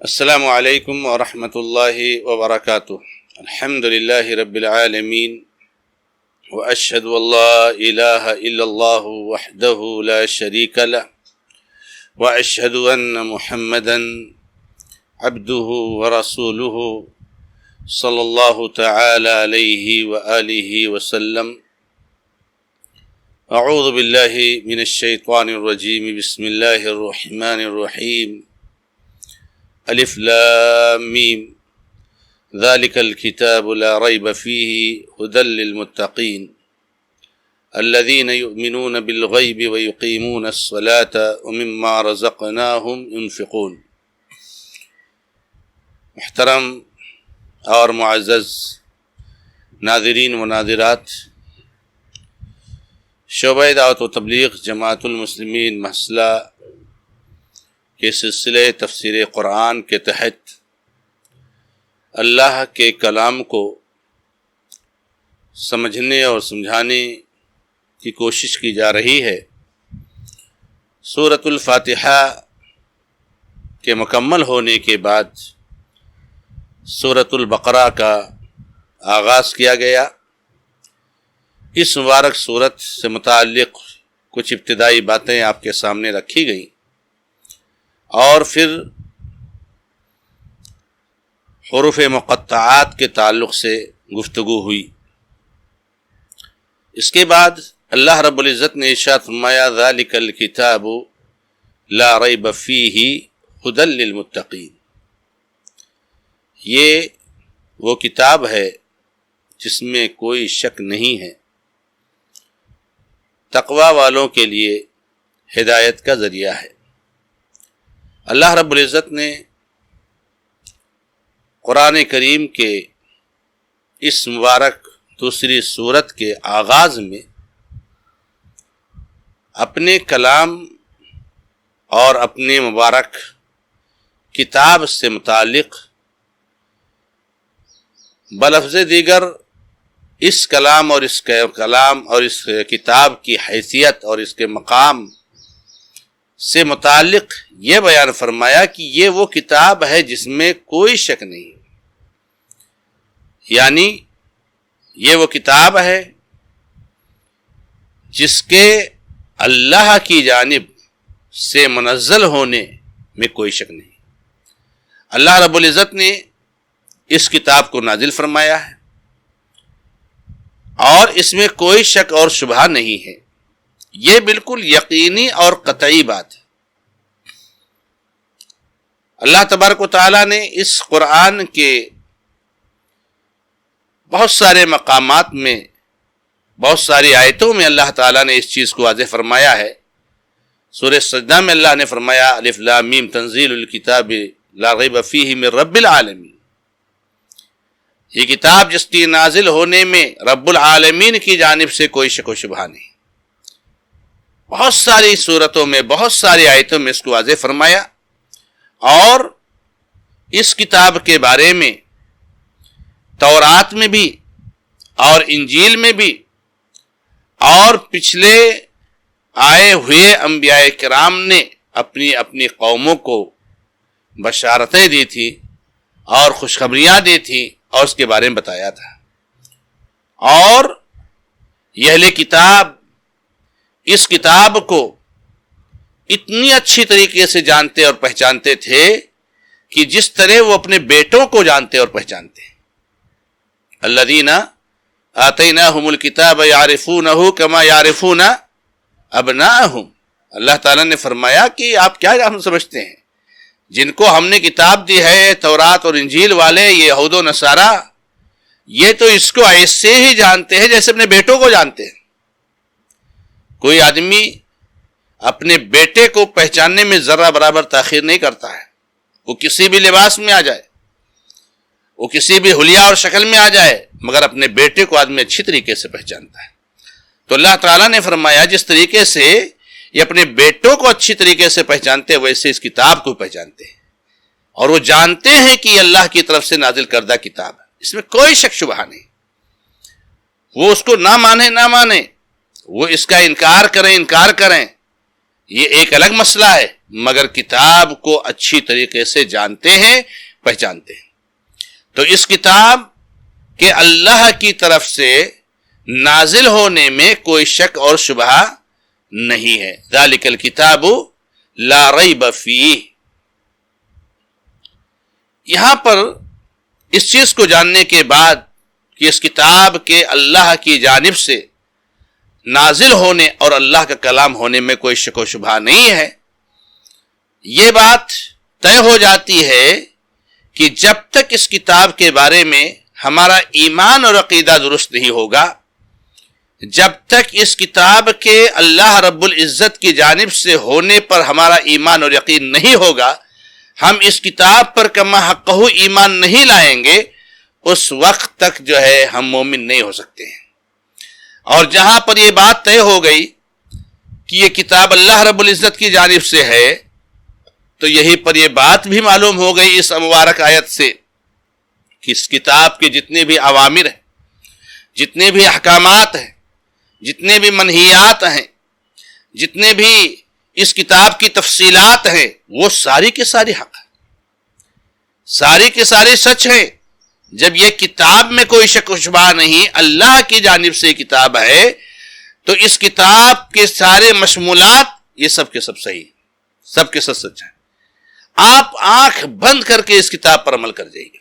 السلام علیکم ورحمۃ اللہ وبرکاتہ۔ الحمد للہ رب العالمین واشہد ان لا الہ الا اللہ وحدہ لا شریک لہ واشہد ان محمدا عبدہ ورسولہ صلی اللہ تعالی علیہ وآلہ وسلم۔ اعوذ باللہ من الشیطان الرجیم، بسم اللہ الرحمن الرحیم۔ الف لام میم ذلك الكتاب لا ريب فيه هدى للمتقين الذين يؤمنون بالغيب ويقيمون الصلاة ومما رزقناهم ينفقون۔ محترم اور معزز ناظرین و ناظرات، شعبہ دعوت و تبلیغ جماعت المسلمین محصلہ کے سلسلے تفسیر قرآن کے تحت اللہ کے کلام کو سمجھنے اور سمجھانے کی کوشش کی جا رہی ہے۔ سورۃ الفاتحہ کے مکمل ہونے کے بعد سورۃ البقرہ کا آغاز کیا گیا۔ اس مبارک سورت سے متعلق کچھ ابتدائی باتیں آپ کے سامنے رکھی گئیں اور پھر حروف مقطعات کے تعلق سے گفتگو ہوئی۔ اس کے بعد اللہ رب العزت نے ارشاد فرمایا ذالک الکتاب لا ریب فیہ ھدی للمتقین۔ یہ وہ کتاب ہے جس میں کوئی شک نہیں ہے، تقوی والوں کے لیے ہدایت کا ذریعہ ہے۔ اللہ رب العزت نے قرآن کریم کے اس مبارک دوسری سورت کے آغاز میں اپنے کلام اور اپنے مبارک کتاب سے متعلق بلفظ دیگر اس کلام اور اس کتاب کی حیثیت اور اس کے مقام سے متعلق یہ بیان فرمایا کہ یہ وہ کتاب ہے جس میں کوئی شک نہیں، یعنی یہ وہ کتاب ہے جس کے اللہ کی جانب سے منزل ہونے میں کوئی شک نہیں۔ اللہ رب العزت نے اس کتاب کو نازل فرمایا ہے اور اس میں کوئی شک اور شبہ نہیں ہے، یہ بالکل یقینی اور قطعی بات ہے۔ اللہ تبارک و تعالیٰ نے اس قرآن کے بہت سارے مقامات میں، بہت ساری آیتوں میں اللہ تعالیٰ نے اس چیز کو واضح فرمایا ہے۔ سورہ سجدہ میں اللہ نے فرمایا الف لام میم تنزیل الکتاب لا ریب فیہ من رب العالمین۔ یہ کتاب جس کی نازل ہونے میں رب العالمین کی جانب سے کوئی شک و شبہ نہیں۔ بہت ساری صورتوں میں، بہت ساری آیتوں میں اس کو واضح فرمایا، اور اس کتاب کے بارے میں تورات میں بھی اور انجیل میں بھی اور پچھلے آئے ہوئے انبیاء کرام نے اپنی اپنی قوموں کو بشارتیں دی تھی اور خوشخبریاں دی تھی اور اس کے بارے میں بتایا تھا، اور یہ اہل کتاب اس کتاب کو اتنی اچھی طریقے سے جانتے اور پہچانتے تھے کہ جس طرح وہ اپنے بیٹوں کو جانتے اور پہچانتے۔ الذین آتیناہم الکتاب یعرفونہ کما یعرفون ابناءہم۔ اللہ تعالیٰ نے فرمایا کہ آپ کیا ہم سمجھتے ہیں، جن کو ہم نے کتاب دی ہے تورات اور انجیل والے، یہ یہود و نصارہ، یہ تو اس کو ایسے ہی جانتے ہیں جیسے اپنے بیٹوں کو جانتے ہیں۔ کوئی آدمی اپنے بیٹے کو پہچاننے میں ذرہ برابر تاخیر نہیں کرتا ہے، وہ کسی بھی لباس میں آ جائے، وہ کسی بھی حلیہ اور شکل میں آ جائے، مگر اپنے بیٹے کو آدمی اچھی طریقے سے پہچانتا ہے۔ تو اللہ تعالیٰ نے فرمایا جس طریقے سے یہ اپنے بیٹوں کو اچھی طریقے سے پہچانتے ہیں، ویسے اس کتاب کو پہچانتے ہیں، اور وہ جانتے ہیں کہ یہ اللہ کی طرف سے نازل کردہ کتاب ہے، اس میں کوئی شک شبہ نہیں۔ وہ اس کو نہ مانے، وہ اس کا انکار کریں، یہ ایک الگ مسئلہ ہے، مگر کتاب کو اچھی طریقے سے جانتے ہیں، پہچانتے ہیں۔ تو اس کتاب کے اللہ کی طرف سے نازل ہونے میں کوئی شک اور شبہ نہیں ہے۔ ذالک الکتاب لا ریب فیہ۔ یہاں پر اس چیز کو جاننے کے بعد کہ اس کتاب کے اللہ کی جانب سے نازل ہونے اور اللہ کا کلام ہونے میں کوئی شک و شبہ نہیں ہے، یہ بات طے ہو جاتی ہے کہ جب تک اس کتاب کے بارے میں ہمارا ایمان اور عقیدہ درست نہیں ہوگا، جب تک اس کتاب کے اللہ رب العزت کی جانب سے ہونے پر ہمارا ایمان اور یقین نہیں ہوگا، ہم اس کتاب پر کما حقہ ایمان نہیں لائیں گے، اس وقت تک جو ہے ہم مومن نہیں ہو سکتے ہیں۔ اور جہاں پر یہ بات طے ہو گئی کہ یہ کتاب اللہ رب العزت کی جانب سے ہے، تو یہی پر یہ بات بھی معلوم ہو گئی اس مبارک آیت سے کہ اس کتاب کے جتنے بھی اوامر ہیں، جتنے بھی احکامات ہیں، جتنے بھی منہیات ہیں، جتنے بھی اس کتاب کی تفصیلات ہیں، وہ ساری کی ساری حق ہے، ساری کی ساری سچ ہے۔ جب یہ کتاب میں کوئی شک و شبہ نہیں، اللہ کی جانب سے کتاب ہے، تو اس کتاب کے سارے مشمولات یہ سب کے سب صحیح، سب کے سب سچ ہیں۔ آپ آنکھ بند کر کے اس کتاب پر عمل کر جائیے،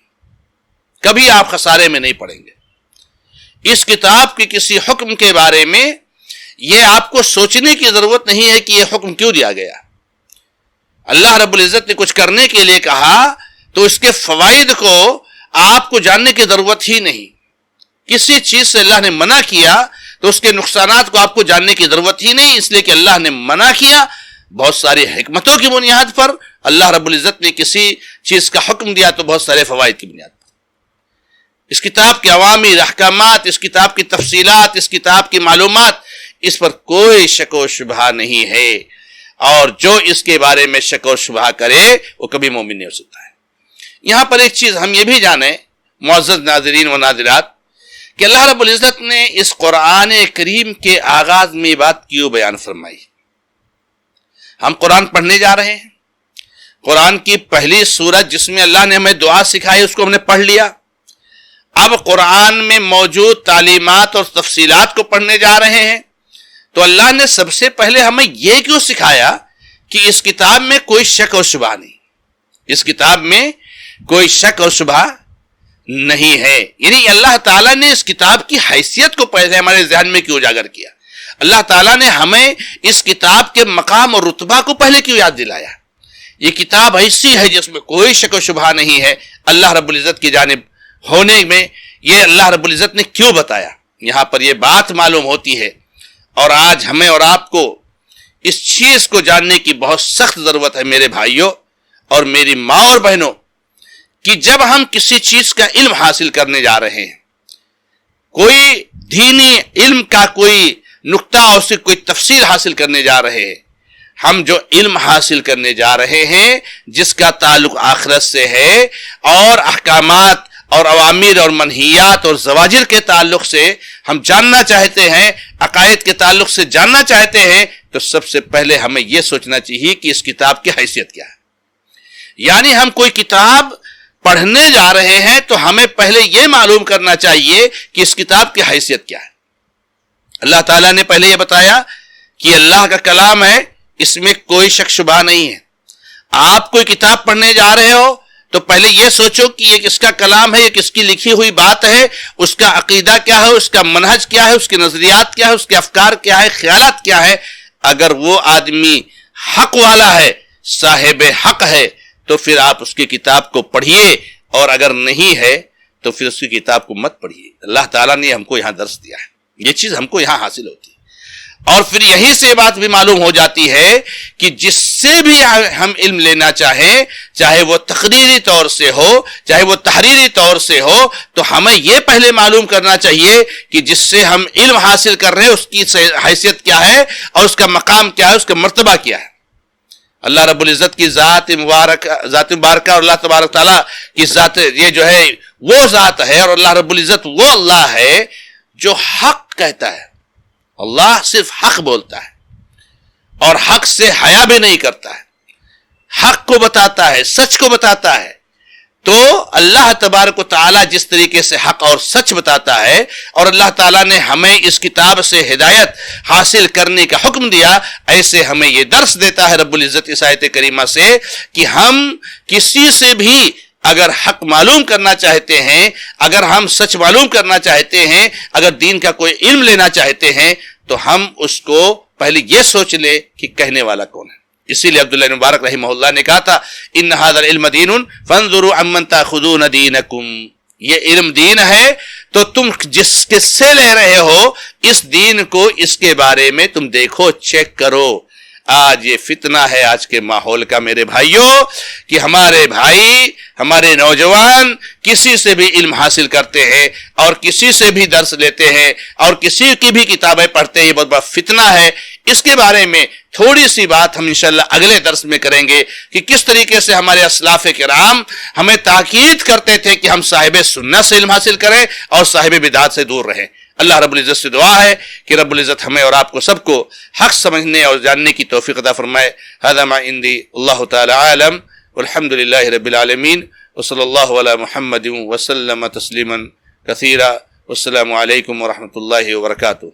کبھی آپ خسارے میں نہیں پڑیں گے۔ اس کتاب کے کسی حکم کے بارے میں یہ آپ کو سوچنے کی ضرورت نہیں ہے کہ یہ حکم کیوں دیا گیا۔ اللہ رب العزت نے کچھ کرنے کے لیے کہا تو اس کے فوائد کو آپ کو جاننے کی ضرورت ہی نہیں۔ کسی چیز سے اللہ نے منع کیا تو اس کے نقصانات کو آپ کو جاننے کی ضرورت ہی نہیں، اس لیے کہ اللہ نے منع کیا بہت ساری حکمتوں کی بنیاد پر۔ اللہ رب العزت نے کسی چیز کا حکم دیا تو بہت سارے فوائد کی بنیاد پر۔ اس کتاب کے عوامی احکامات، اس کتاب کی تفصیلات، اس کتاب کی معلومات، اس پر کوئی شک و شبہ نہیں ہے، اور جو اس کے بارے میں شک و شبہ کرے وہ کبھی مومن نہیں ہو سکتا ہے۔ یہاں پر ایک چیز ہم یہ بھی جانیں معزز ناظرین و ناظرات کہ اللہ رب العزت نے اس قرآن کریم کے آغاز میں بات کیوں بیان فرمائی۔ ہم قرآن پڑھنے جا رہے ہیں، قرآن کی پہلی سورت جس میں اللہ نے ہمیں دعا سکھائی اس کو ہم نے پڑھ لیا، اب قرآن میں موجود تعلیمات اور تفصیلات کو پڑھنے جا رہے ہیں، تو اللہ نے سب سے پہلے ہمیں یہ کیوں سکھایا کہ اس کتاب میں کوئی شک اور شبہ نہیں، اس کتاب میں کوئی شک اور شبہ نہیں ہے۔ یعنی اللہ تعالیٰ نے اس کتاب کی حیثیت کو پہلے ہمارے ذہن میں کیوں اجاگر کیا، اللہ تعالیٰ نے ہمیں اس کتاب کے مقام اور رتبہ کو پہلے کیوں یاد دلایا۔ یہ کتاب ایسی ہے جس میں کوئی شک و شبہ نہیں ہے اللہ رب العزت کی جانب ہونے میں، یہ اللہ رب العزت نے کیوں بتایا۔ یہاں پر یہ بات معلوم ہوتی ہے، اور آج ہمیں اور آپ کو اس چیز کو جاننے کی بہت سخت ضرورت ہے میرے بھائیوں اور میری ماں اور بہنوں، کہ جب ہم کسی چیز کا علم حاصل کرنے جا رہے ہیں، کوئی دینی علم کا کوئی نقطہ اور اس کی کوئی تفصیل حاصل کرنے جا رہے ہیں، ہم جو علم حاصل کرنے جا رہے ہیں جس کا تعلق آخرت سے ہے، اور احکامات اور اوامر اور منہیات اور زواجر کے تعلق سے ہم جاننا چاہتے ہیں، عقائد کے تعلق سے جاننا چاہتے ہیں، تو سب سے پہلے ہمیں یہ سوچنا چاہیے کہ اس کتاب کی حیثیت کیا ہے۔ یعنی ہم کوئی کتاب پڑھنے جا رہے ہیں تو ہمیں پہلے یہ معلوم کرنا چاہیے کہ اس کتاب کی حیثیت کیا ہے۔ اللہ تعالیٰ نے پہلے یہ بتایا کہ اللہ کا کلام ہے، اس میں کوئی شک شبہ نہیں ہے۔ آپ کوئی کتاب پڑھنے جا رہے ہو تو پہلے یہ سوچو کہ یہ کس کا کلام ہے، یہ کس کی لکھی ہوئی بات ہے، اس کا عقیدہ کیا ہے، اس کا منہج کیا ہے، اس کے نظریات کیا ہے، اس کے افکار کیا ہے، خیالات کیا ہے۔ اگر وہ آدمی حق والا ہے، صاحب حق ہے، تو پھر آپ اس کی کتاب کو پڑھیے، اور اگر نہیں ہے تو پھر اس کی کتاب کو مت پڑھیے۔ اللہ تعالیٰ نے ہم کو یہاں درس دیا ہے، یہ چیز ہم کو یہاں حاصل ہوتی ہے۔ اور پھر یہی سے بات بھی معلوم ہو جاتی ہے کہ جس سے بھی ہم علم لینا چاہیں، چاہے وہ تقریری طور سے ہو، چاہے وہ تحریری طور سے ہو، تو ہمیں یہ پہلے معلوم کرنا چاہیے کہ جس سے ہم علم حاصل کر رہے ہیں اس کی حیثیت کیا ہے، اور اس کا مقام کیا ہے، اس کا مرتبہ کیا ہے۔ اللہ رب العزت کی ذات مبارکہ اور اللہ تبارک تعالیٰ کی ذات، یہ جو ہے وہ ذات ہے، اور اللہ رب العزت وہ اللہ ہے جو حق کہتا ہے۔ اللہ صرف حق بولتا ہے، اور حق سے حیا بھی نہیں کرتا ہے۔ حق کو بتاتا ہے، سچ کو بتاتا ہے، تو اللہ تبارک و تعالیٰ جس طریقے سے حق اور سچ بتاتا ہے، اور اللہ تعالیٰ نے ہمیں اس کتاب سے ہدایت حاصل کرنے کا حکم دیا، ایسے ہمیں یہ درس دیتا ہے رب العزت اس آیت کریمہ سے کہ ہم کسی سے بھی اگر حق معلوم کرنا چاہتے ہیں، اگر ہم سچ معلوم کرنا چاہتے ہیں، اگر دین کا کوئی علم لینا چاہتے ہیں، تو ہم اس کو پہلے یہ سوچ لے کہ کہنے والا کون ہے۔ اسی لیے عبداللہ مبارک رحمہ اللہ نے کہا تھا ان ھذا العلم دین فانظروا عمن تاخذون دینکم، یہ علم دین ہے تو تم جس کس سے لے رہے ہو اس دین کو، اس کے بارے میں تم دیکھو، چیک کرو۔ آج یہ فتنہ ہے آج کے ماحول کا میرے بھائیوں کہ ہمارے بھائی، ہمارے نوجوان کسی سے بھی علم حاصل کرتے ہیں اور کسی سے بھی درس لیتے ہیں اور کسی کی بھی کتابیں پڑھتے ہیں، یہ بہت بڑا فتنہ ہے۔ اس کے بارے میں تھوڑی سی بات ہم انشاءاللہ اگلے درس میں کریں گے کہ کس طریقے سے ہمارے اسلاف کرام ہمیں تاکید کرتے تھے کہ ہم صاحب سنت سے علم حاصل کریں اور صاحب بدعت سے دور رہیں۔ اللہ رب العزت سے دعا ہے کہ رب العزت ہمیں اور آپ کو سب کو حق سمجھنے اور جاننے کی توفیق عطا فرمائے۔ ھذا ما عندی، اللہ تعالی عالم، والحمد للہ رب العالمین، وصلی اللہ علی محمد وسلم تسلیما کثیرا، والسلام علیکم ورحمۃ اللہ وبرکاتہ۔